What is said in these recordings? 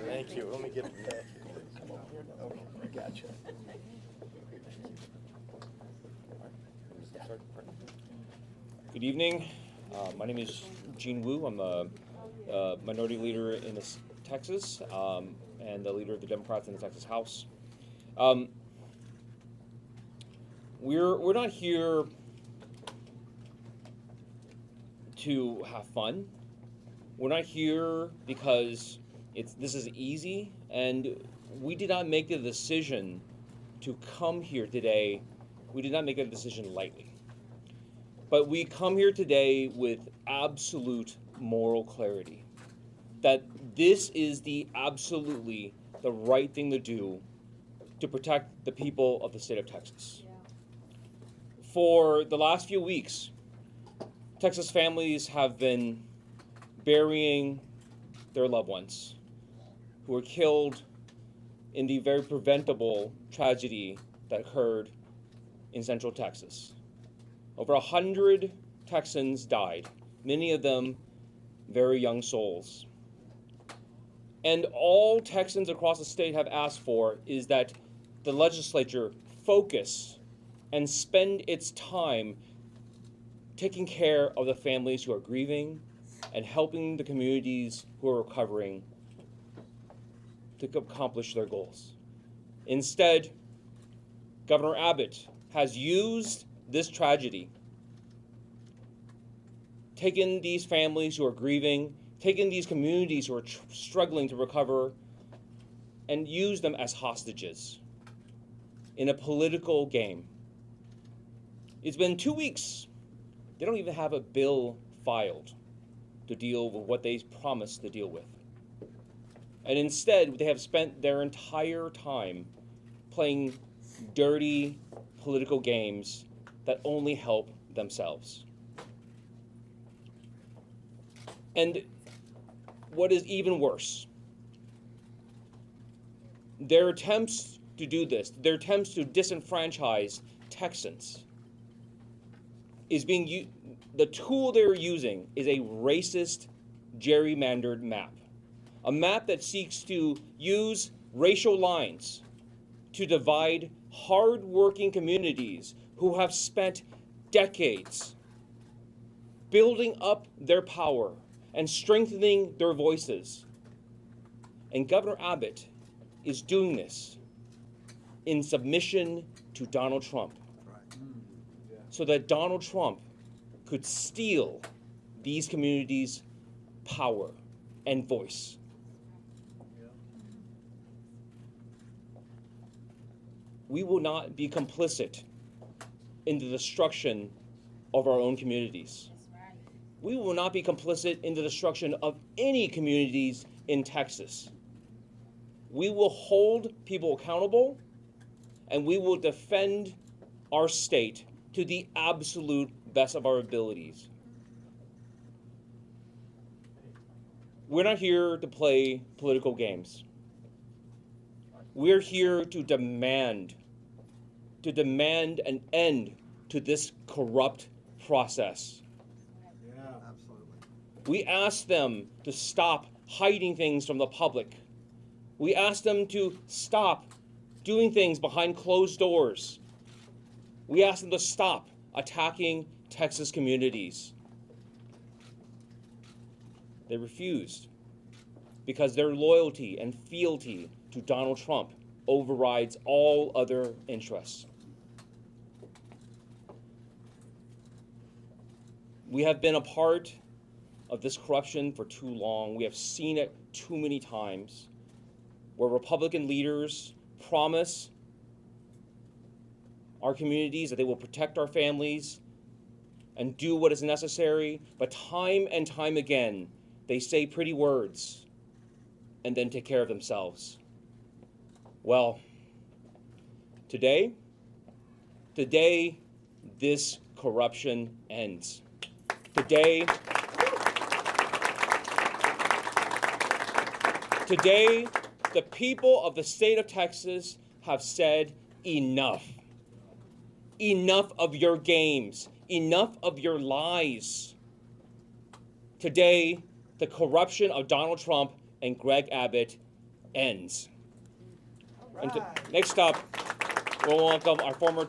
Thank you. Let me get that. Come over here. Okay, I gotcha. Good evening. My name is Gene Wu. I'm a minority leader in Texas and the leader of the Democrats in the Texas House. We're not here to have fun. We're not here because this is easy, and we did not make the decision to come here today. We did not make that decision lightly. But we come here today with absolute moral clarity that this is absolutely the right thing to do to protect the people of the state of Texas. For the last few weeks, Texas families have been burying their loved ones who were killed in the very preventable tragedy that occurred in Central Texas. Over 100 Texans died, many of them very young souls. And all Texans across the state have asked for is that the legislature focus and spend its time taking care of the families who are grieving and helping the communities who are recovering to accomplish their goals. Instead, Governor Abbott has used this tragedy, taken these families who are grieving, taken these communities who are struggling to recover, and used them as hostages in a political game. It's been 2 weeks. They don't even have a bill filed to deal with what they promised to deal with. And instead, they have spent their entire time playing dirty political games that only help themselves. And what is even worse, their attempts to do this, their attempts to disenfranchise Texans, the tool they're using is a racist, gerrymandered map. A map that seeks to use racial lines to divide hard-working communities who have spent decades building up their power and strengthening their voices. And Governor Abbott is doing this in submission to Donald Trump, so that Donald Trump could steal these communities' power and voice. We will not be complicit in the destruction of our own communities. We will not be complicit in the destruction of any communities in Texas. We will hold people accountable, and we will defend our state to the absolute best of our abilities. We're not here to play political games. We're here to demand an end to this corrupt process. Yeah, absolutely. We ask them to stop hiding things from the public. We ask them to stop doing things behind closed doors. We ask them to stop attacking Texas communities. They refused because their loyalty and fealty to Donald Trump overrides all other interests. We have been a part of this corruption for too long. We have seen it too many times, where Republican leaders promise our communities that they will protect our families and do what is necessary, but time and time again, they say pretty words and then take care of themselves. Well, today, this corruption ends. Today, the people of the state of Texas have said enough. Enough of your games. Enough of your lies. today the corruption of Donald Trump and Greg Abbott ends. And next up, we'll welcome our former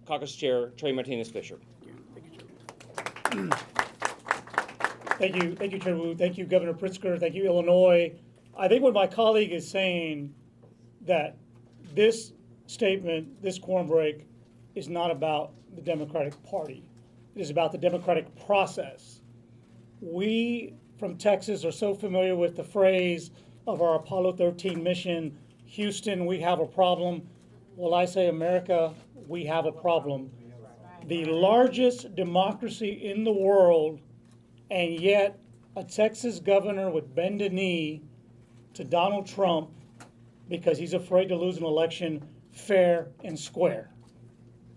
caucus chair, Trey Martinez-Fisher. Thank you, Chair Wu. Thank you, Governor Pritzker. Thank you, Illinois. I think what my colleague is saying, that this statement, this quorum break, is not about the Democratic Party. It is about the democratic process. We from Texas are so familiar with the phrase of our Apollo 13 mission, Houston, we have a problem. Well, I say, America, we have a problem. The largest democracy in the world, and yet a Texas governor would bend a knee to Donald Trump because he's afraid to lose an election fair and square.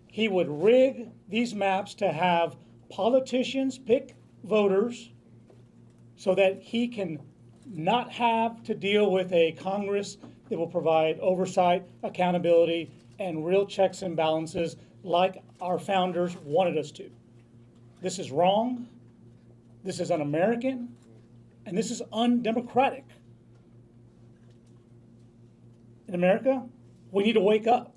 He would rig these maps to have politicians pick voters so that he can not have to deal with a Congress that will provide oversight, accountability, and real checks and balances like our founders wanted us to. This is wrong, this is un-American, and this is undemocratic. In America, we need to wake up.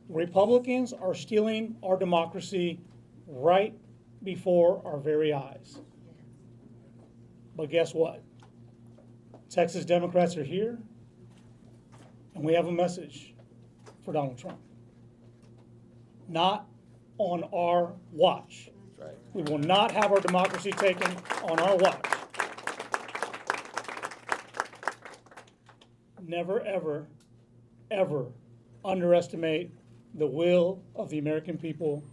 Republicans are stealing our democracy right before our very eyes. But guess what? Texas Democrats are here, and we have a message for Donald Trump. Not on our watch. That's right. We will not have our democracy taken on our watch. Never, ever, ever underestimate the will of the American people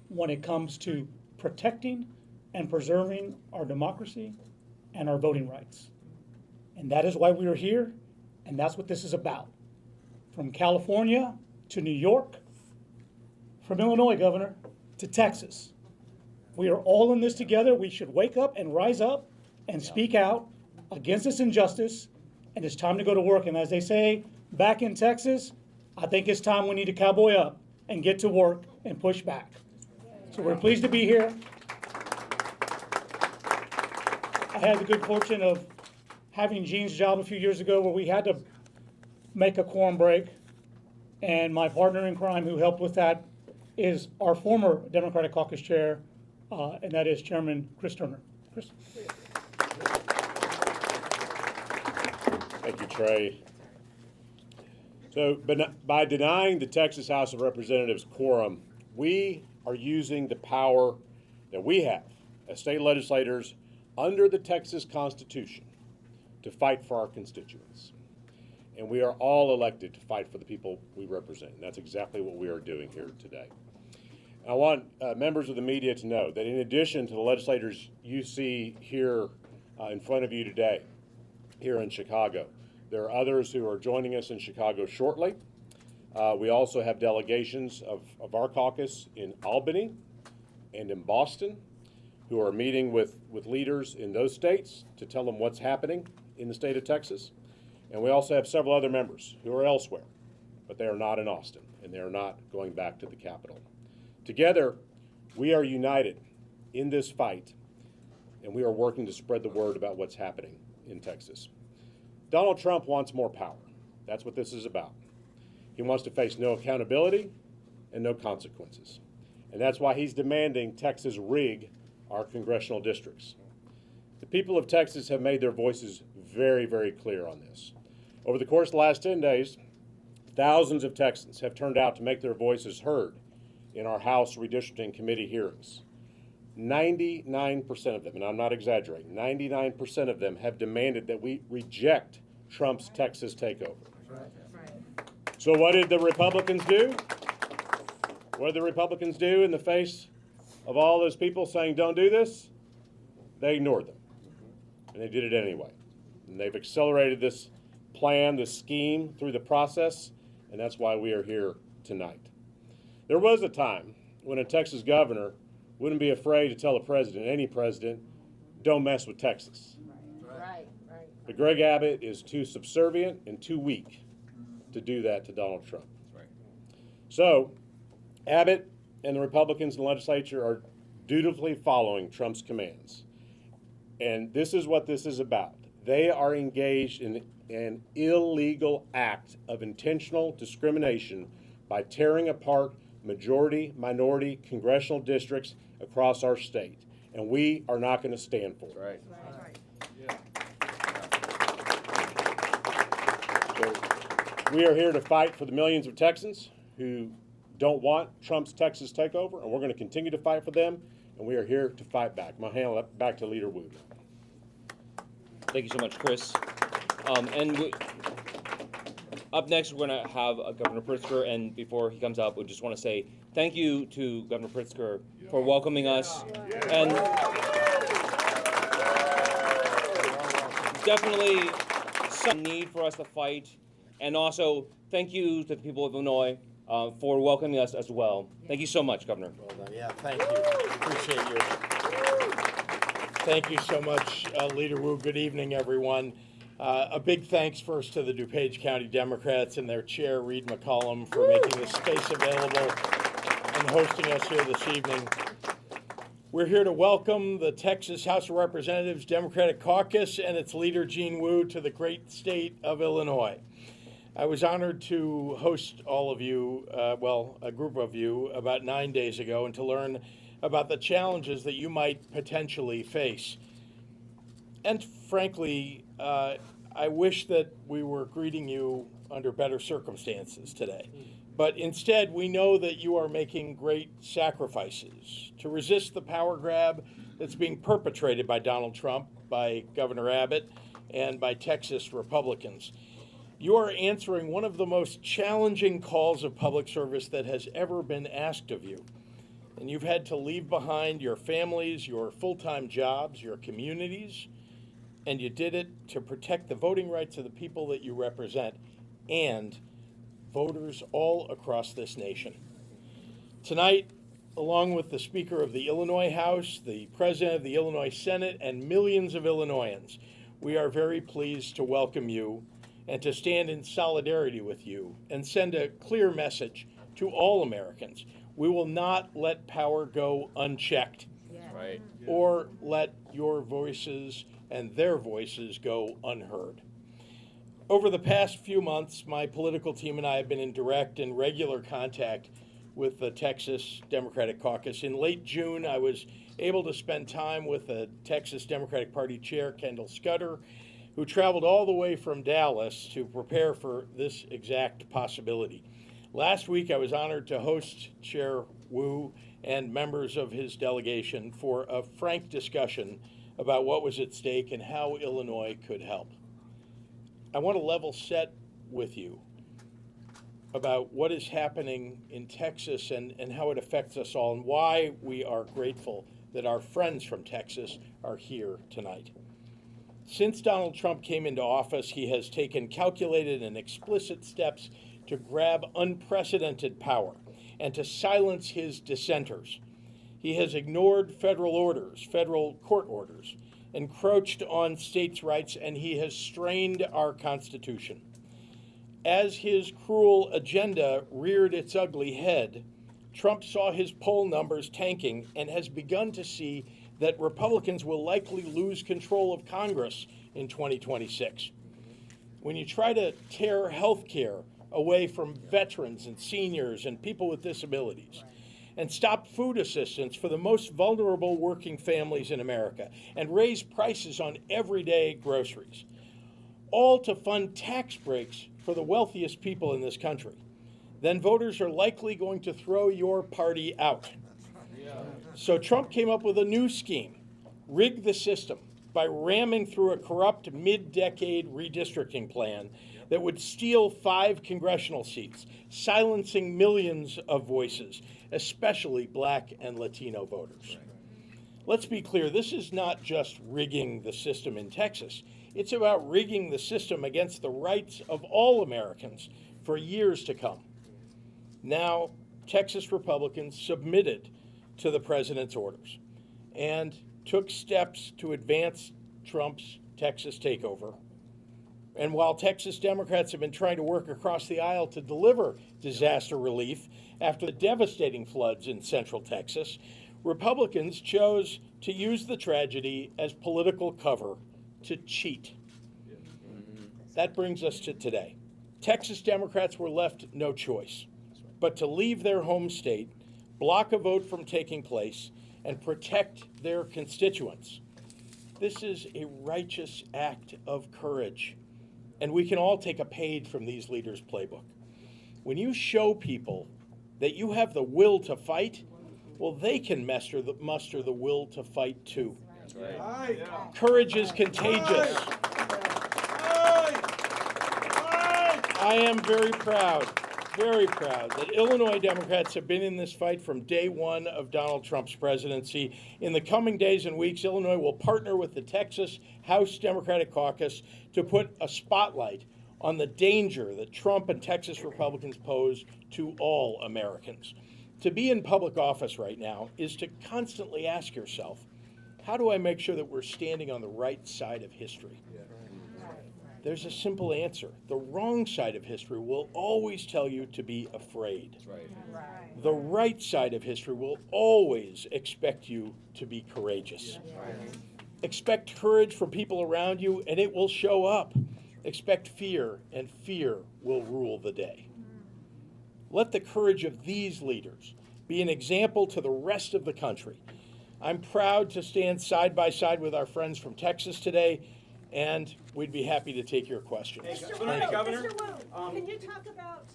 when it comes to protecting and preserving our democracy and our voting rights. And that is why we are here, and that's what this is about. From California to New York, from Illinois, Governor, to Texas. We are all in this together. We should wake up and rise up and speak out against this injustice, and it's time to go to work. And as they say back in Texas, I think it's time we need to cowboy up and get to work and push back. So we're pleased to be here. I had the good fortune of having Gene's job a few years ago where we had to make a quorum break, and my partner in crime who helped with that is our former Democratic Caucus Chair, and that is Chairman Chris Turner. Chris? Thank you, Trey. So, by denying the Texas House of Representatives quorum, we are using the power that we have as state legislators under the Texas Constitution to fight for our constituents. And we are all elected to fight for the people we represent. And that's exactly what we are doing here today. I want members of the media to know that in addition to the legislators you see here in front of you today, here in Chicago, there are others who are joining us in Chicago shortly. We also have delegations of our caucus in Albany and in Boston who are meeting with leaders in those states to tell them what's happening in the state of Texas. And we also have several other members who are elsewhere, but they are not in Austin, and they are not going back to the Capitol. Together, we are united in this fight, and we are working to spread the word about what's happening in Texas. Donald Trump wants more power. That's what this is about. He wants to face no accountability and no consequences. And that's why he's demanding Texas rig our congressional districts. The people of Texas have made their voices very, very clear on this. Over the course of the last 10 days, thousands of Texans have turned out to make their voices heard in our House Redistricting Committee hearings. 99% of them, and I'm not exaggerating, 99% of them have demanded that we reject Trump's Texas takeover. So what did the Republicans do? What did the Republicans do in the face of all those people saying don't do this? They ignored them, and they did it anyway. And they've accelerated this plan, this scheme through the process, and that's why we are here tonight. There was a time when a Texas governor wouldn't be afraid to tell a president, any president, don't mess with Texas. Right. But Greg Abbott is too subservient and too weak to do that to Donald Trump. So Abbott and the Republicans in the legislature are dutifully following Trump's commands. And this is what this is about. They are engaged in an illegal act of intentional discrimination by tearing apart majority, minority congressional districts across our state. And we are not going to stand for it. Right. So we are here to fight for the millions of Texans who don't want Trump's Texas takeover, and we're going to continue to fight for them, and we are here to fight back. My hand back to Leader Wu. Thank you so much, Chris. Up next, we're going to have Governor Pritzker, and before he comes up, we just want to say thank you to Governor Pritzker for welcoming us, and definitely some need for us to fight, and also thank you to the people of Illinois for welcoming us as well. Thank you so much, Governor. Well done. Yeah, thank you. Appreciate you. Thank you so much, Leader Wu. Good evening, everyone. A big thanks first to the DuPage County Democrats and their chair, Reed McCollum, for making this space available and hosting us here this evening. We're here to welcome the Texas House of Representatives Democratic Caucus and its leader, Gene Wu, to the great state of Illinois. I was honored to host all of you, a group of you, about 9 days ago, and to learn about the challenges that you might potentially face. And frankly, I wish that we were greeting you under better circumstances today. But instead, we know that you are making great sacrifices to resist the power grab that's being perpetrated by Donald Trump, by Governor Abbott, and by Texas Republicans. You are answering one of the most challenging calls of public service that has ever been asked of you. And you've had to leave behind your families, your full-time jobs, your communities, and you did it to protect the voting rights of the people that you represent and voters all across this nation. Tonight, along with the Speaker of the Illinois House, the President of the Illinois Senate, and millions of Illinoisans, we are very pleased to welcome you and to stand in solidarity with you and send a clear message to all Americans. We will not let power go unchecked, Right. or let your voices and their voices go unheard. Over the past few months, my political team and I have been in direct and regular contact with the Texas Democratic Caucus. In late June, I was able to spend time with the Texas Democratic Party Chair, Kendall Scudder, who traveled all the way from Dallas to prepare for this exact possibility. Last week, I was honored to host Chair Wu and members of his delegation for a frank discussion about what was at stake and how Illinois could help. I want to level set with you about what is happening in Texas and how it affects us all, and why we are grateful that our friends from Texas are here tonight. Since Donald Trump came into office, he has taken calculated and explicit steps to grab unprecedented power and to silence his dissenters. He has ignored federal orders, federal court orders, encroached on states' rights, and he has strained our Constitution. As his cruel agenda reared its ugly head, Trump saw his poll numbers tanking and has begun to see that Republicans will likely lose control of Congress in 2026. When you try to tear health care away from veterans and seniors and people with disabilities, and stop food assistance for the most vulnerable working families in America, and raise prices on everyday groceries, all to fund tax breaks for the wealthiest people in this country, then voters are likely going to throw your party out. So Trump came up with a new scheme, rig the system, by ramming through a corrupt mid-decade redistricting plan that would steal 5 congressional seats, silencing millions of voices, especially Black and Latino voters. Let's be clear, this is not just rigging the system in Texas. It's about rigging the system against the rights of all Americans for years to come. Now, Texas Republicans submitted to the president's orders and took steps to advance Trump's Texas takeover. And while Texas Democrats have been trying to work across the aisle to deliver disaster relief after the devastating floods in central Texas, Republicans chose to use the tragedy as political cover to cheat. That brings us to today. Texas Democrats were left no choice but to leave their home state, block a vote from taking place, and protect their constituents. This is a righteous act of courage, and we can all take a page from these leaders' playbook. When you show people that you have the will to fight, well, they can muster the will to fight too. Courage is contagious. I am very proud that Illinois Democrats have been in this fight from day one of Donald Trump's presidency. In the coming days and weeks, Illinois will partner with the Texas House Democratic Caucus to put a spotlight on the danger that Trump and Texas Republicans pose to all Americans. To be in public office right now is to constantly ask yourself, how do I make sure that we're standing on the right side of history? There's a simple answer. The wrong side of history will always tell you to be afraid. That's right. The right side of history will always expect you to be courageous. Expect courage from people around you, and it will show up. Expect fear, and fear will rule the day. Let the courage of these leaders be an example to the rest of the country. I'm proud to stand side by side with our friends from Texas today, and we'd be happy to take your questions. Mr. Wu, can you talk about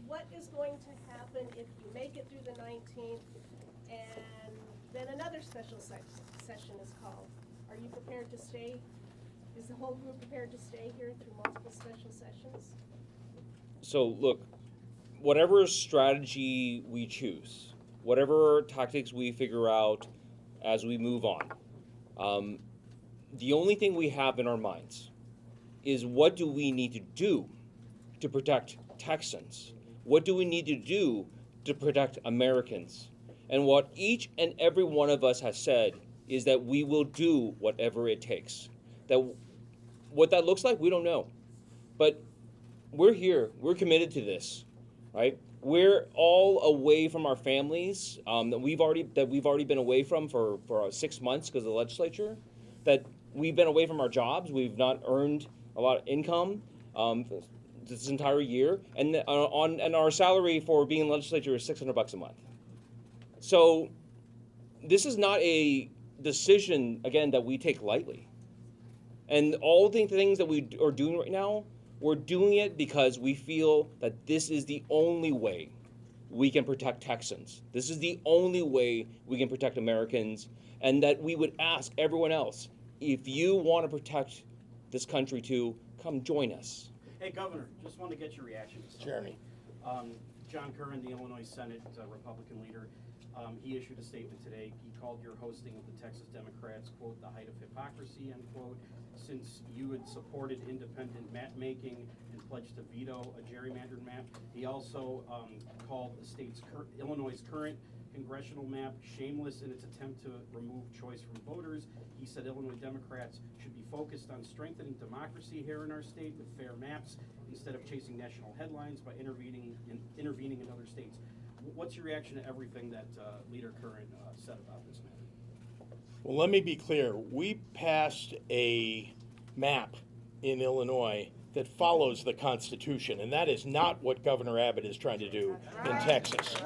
what is going to happen if you make it through the 19th and then another special session is called? Are you prepared to stay? Is the whole group prepared to stay here through multiple special sessions? So look, whatever strategy we choose, whatever tactics we figure out as we move on, the only thing we have in our minds is what do we need to do to protect Texans? What do we need to do to protect Americans? And what each and every one of us has said is that we will do whatever it takes. That what that looks like, we don't know. But we're here, we're committed to this, right? We're all away from our families that we've already been away from for 6 months because of the legislature. That we've been away from our jobs. We've not earned a lot of income this entire year, and our salary for being in the legislature is $600 a month. So this is not a decision, again, that we take lightly. And all the things that we are doing right now, we're doing it because we feel that this is the only way we can protect Texans. This is the only way we can protect Americans, and that we would ask everyone else, if you want to protect this country too, come join us. Hey, Governor, just wanted to get your reaction to something. Jeremy. John Curran, the Illinois Senate Republican leader, he issued a statement today. He called your hosting of the Texas Democrats, quote, the height of hypocrisy, end quote, since you had supported independent map making and pledged to veto a gerrymandered map. He also called the state's Illinois' current congressional map shameless in its attempt to remove choice from voters. He said Illinois Democrats should be focused on strengthening democracy here in our state with fair maps instead of chasing national headlines by intervening in other states. What's your reaction to everything that Leader Curran said about this matter? Well, let me be clear. We passed a map in Illinois that follows the Constitution, and that is not what Governor Abbott is trying to do in Texas.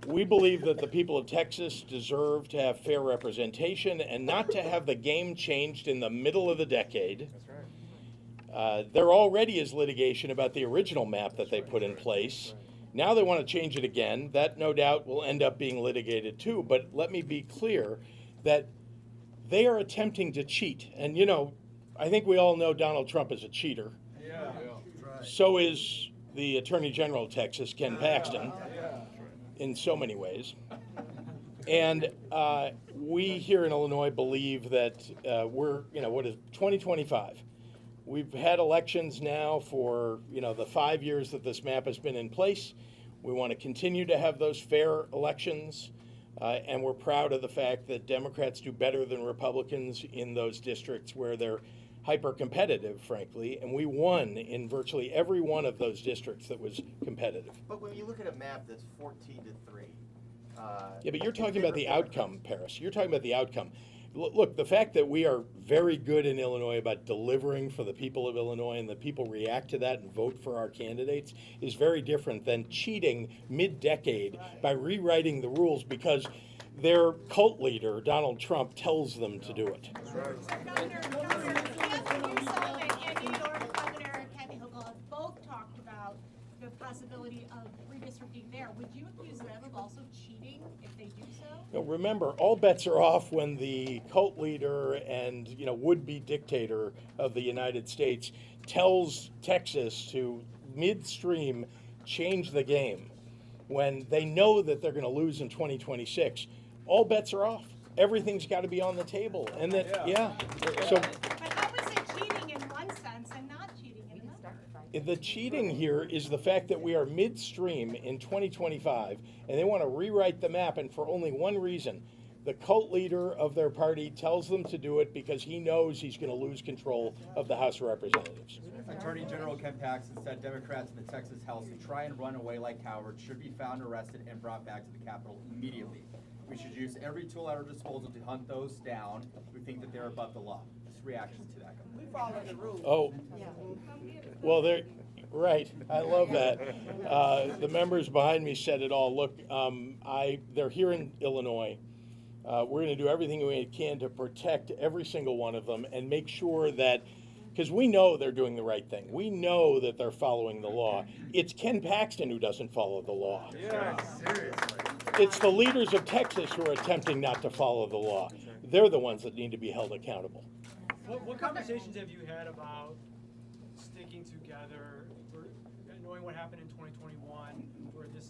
We believe that the people of Texas deserve to have fair representation and not to have the game changed in the middle of the decade. There already is litigation about the original map that they put in place. Now they want to change it again. That no doubt will end up being litigated too. But let me be clear that they are attempting to cheat. And you know, I think we all know Donald Trump is a cheater. Yeah. So is the Attorney General of Texas, Ken Paxton, in so many ways. And we here in Illinois believe that we're, 2025. We've had elections now for, the 5 years that this map has been in place. We want to continue to have those fair elections, and we're proud of the fact that Democrats do better than Republicans in those districts where they're hyper-competitive, frankly, and we won in virtually every one of those districts that was competitive. But when you look at a map that's 14-3. Yeah, but you're talking about the outcome, Paris. You're talking about the outcome. Look, the fact that we are very good in Illinois about delivering for the people of Illinois and the people react to that and vote for our candidates is very different than cheating mid-decade by rewriting the rules because their cult leader, Donald Trump, tells them to do it. Governor Newsom and Andy York, Governor Kathy Hochul have both talked about the possibility of redistricting there. Would you accuse them of also cheating if they do so? Now, remember, all bets are off when the cult leader and would-be dictator of the United States tells Texas to midstream change the game when they know that they're going to lose in 2026. All bets are off. Everything's got to be on the table, and that So But how is it cheating in one sense and not cheating in another? the cheating here is the fact that we are midstream in 2025, and they want to rewrite the map, and for only one reason. The cult leader of their party tells them to do it because he knows he's going to lose control of the House of Representatives. Attorney General Ken Paxton said Democrats in the Texas House who try and run away like cowards should be found, arrested, and brought back to the Capitol immediately. We should use every tool at our disposal to hunt those down who think that they're above the law. Just reaction to that. We follow the rules. Oh, well, they're right. I love that. The members behind me said it all. Look, they're here in Illinois. We're going to do everything we can to protect every single one of them and make sure that, because we know they're doing the right thing. We know that they're following the law. It's Ken Paxton who doesn't follow the law. Yeah, seriously. It's the leaders of Texas who are attempting not to follow the law. They're the ones that need to be held accountable. What conversations have you had about sticking together, knowing what happened in 2021, where this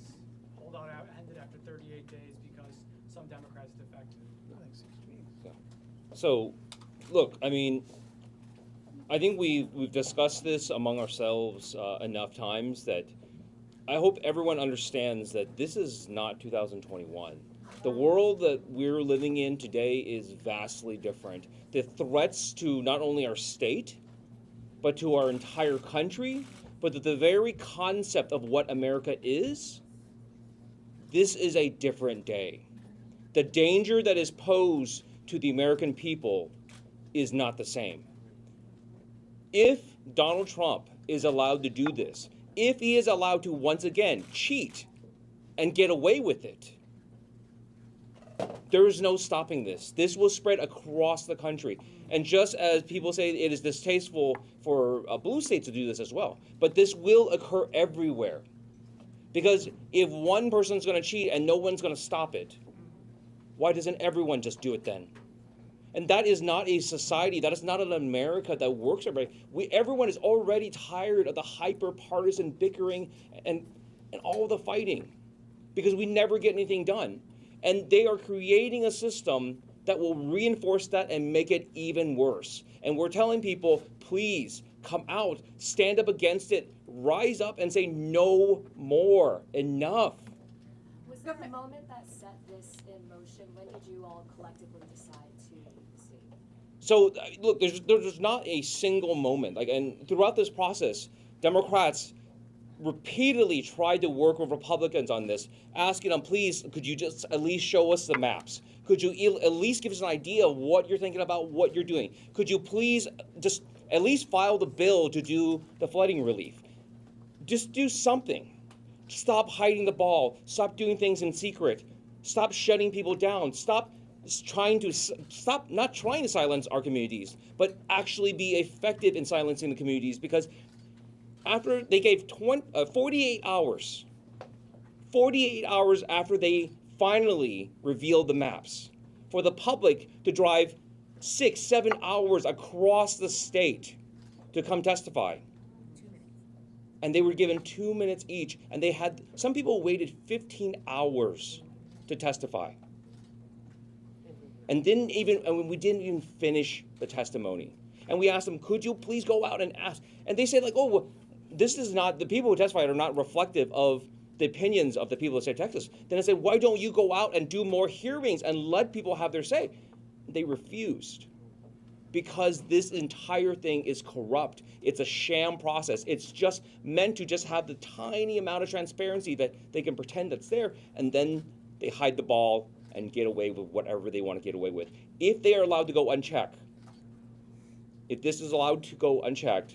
holdout ended after 38 days because some Democrats defected? So, look, I mean, I think we've discussed this among ourselves enough times that I hope everyone understands that this is not 2021. The world that we're living in today is vastly different. The threats to not only our state, but to our entire country, but the very concept of what America is, this is a different day. The danger that is posed to the American people is not the same. If Donald Trump is allowed to do this, if he is allowed to once again cheat and get away with it, there is no stopping this. This will spread across the country. And just as people say it is distasteful for blue states to do this as well, but this will occur everywhere. Because if one person's going to cheat and no one's going to stop it, why doesn't everyone just do it then? And that is not a society, that is not an America that works for everybody. Everyone is already tired of the hyper-partisan bickering and all the fighting because we never get anything done. And they are creating a system that will reinforce that and make it even worse. And we're telling people, please come out, stand up against it, rise up and say no more, enough. Was there a moment that set this in motion? When did you all collectively decide to leave the state? So look, there's not a single moment. And throughout this process, Democrats repeatedly tried to work with Republicans on this, asking them, please, could you just at least show us the maps? Could you at least give us an idea of what you're thinking about, what you're doing? Could you please just at least file the bill to do the flooding relief? Just do something. Stop hiding the ball. Stop doing things in secret. Stop shutting people down. Stop not trying to silence our communities, but actually be effective in silencing the communities, because after they gave 48 hours after they finally revealed the maps, for the public to drive 6-7 hours across the state to come testify. And they were given 2 minutes each, and some people waited 15 hours to testify. And we didn't even finish the testimony. And we asked them, could you please go out and ask? And they said, well, this is not, the people who testified are not reflective of the opinions of the people of the state of Texas. Then I said, why don't you go out and do more hearings and let people have their say? They refused. because this entire thing is corrupt. It's a sham process. It's just meant to just have the tiny amount of transparency that they can pretend that's there, and then they hide the ball and get away with whatever they want to get away with. If they are allowed to go unchecked, if this is allowed to go unchecked,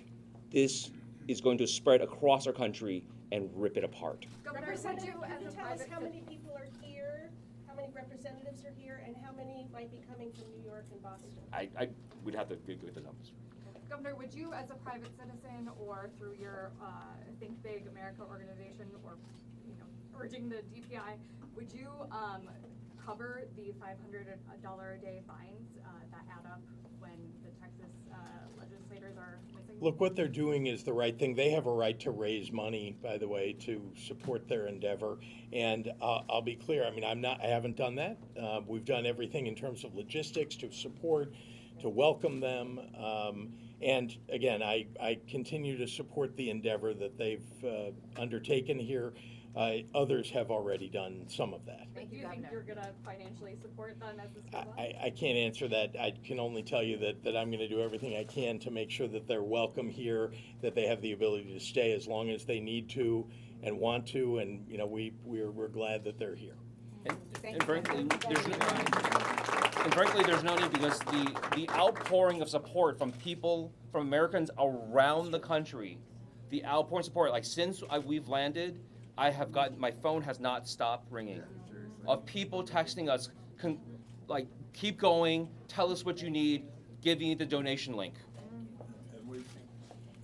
this is going to spread across our country and rip it apart. Representative, can you tell us how many people are here, how many representatives are here, and how many might be coming from New York and Boston? I would have to get the numbers. Governor, would you, as a private citizen or through your Think Big America organization, or urging the DPI, would you cover the $500 a day fines that add up when the Texas legislators are missing? Look, what they're doing is the right thing. They have a right to raise money, by the way, to support their endeavor. And I'll be clear. I mean, I haven't done that. We've done everything in terms of logistics to support, to welcome them. And again, I continue to support the endeavor that they've undertaken here. Others have already done some of that. Do you think you're gonna financially support them as this goes on? I can't answer that. I can only tell you that I'm going to do everything I can to make sure that they're welcome here, that they have the ability to stay as long as they need to and want to, and we're glad that they're here. And frankly, there's no need, because the outpouring of support from people, from Americans around the country, the outpouring support, like since we've landed, I have gotten, my phone has not stopped ringing, of people texting us, like, keep going, tell us what you need, give me the donation link.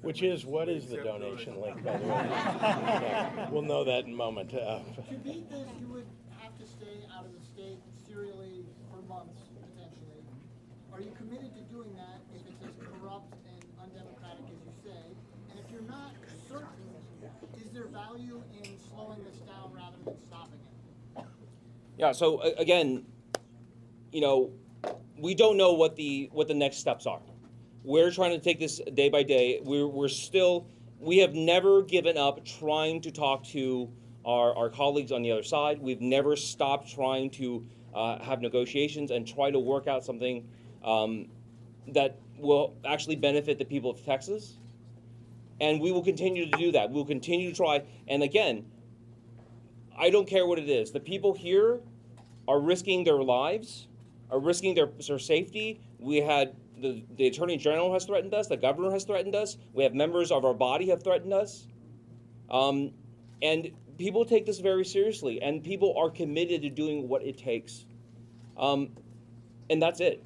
What is the donation link, by the way? Yeah, we'll know that in a moment. To beat this, you would have to stay out of the state serially for months, potentially. Are you committed to doing that if it's as corrupt and undemocratic as you say? And if you're not certain, is there value in slowing this down rather than stopping it? Yeah, so again, we don't know what the next steps are. We're trying to take this day by day. We have never given up trying to talk to our colleagues on the other side. We've never stopped trying to have negotiations and try to work out something that will actually benefit the people of Texas. And we will continue to do that. We'll continue to try. And again, I don't care what it is. The people here are risking their lives, are risking their safety. We had the Attorney General has threatened us. The governor has threatened us. We have members of our body have threatened us. And people take this very seriously. And people are committed to doing what it takes. And that's it.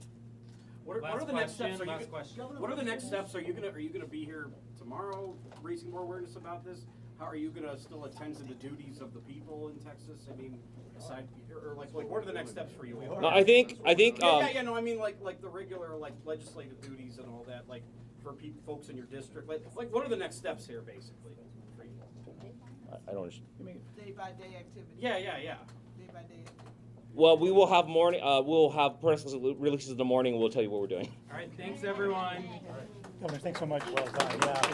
What are the next steps? What are the next steps? Are you gonna be here tomorrow, raising more awareness about this? How are you gonna still attend to the duties of the people in Texas? I mean, aside, or like what are the next steps for you? No, I think. No, I mean like the regular legislative duties and all that, like for folks in your district. Like what are the next steps here, basically, for you? I don't understand. Day by day activity. Yeah. Day by day. Well, we will have morning. We'll have press releases in the morning. And we'll tell you what we're doing. All right. Thanks, everyone. Governor, thanks so much. Well done.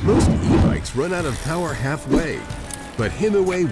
Most e-bikes run out of power halfway, but Himaway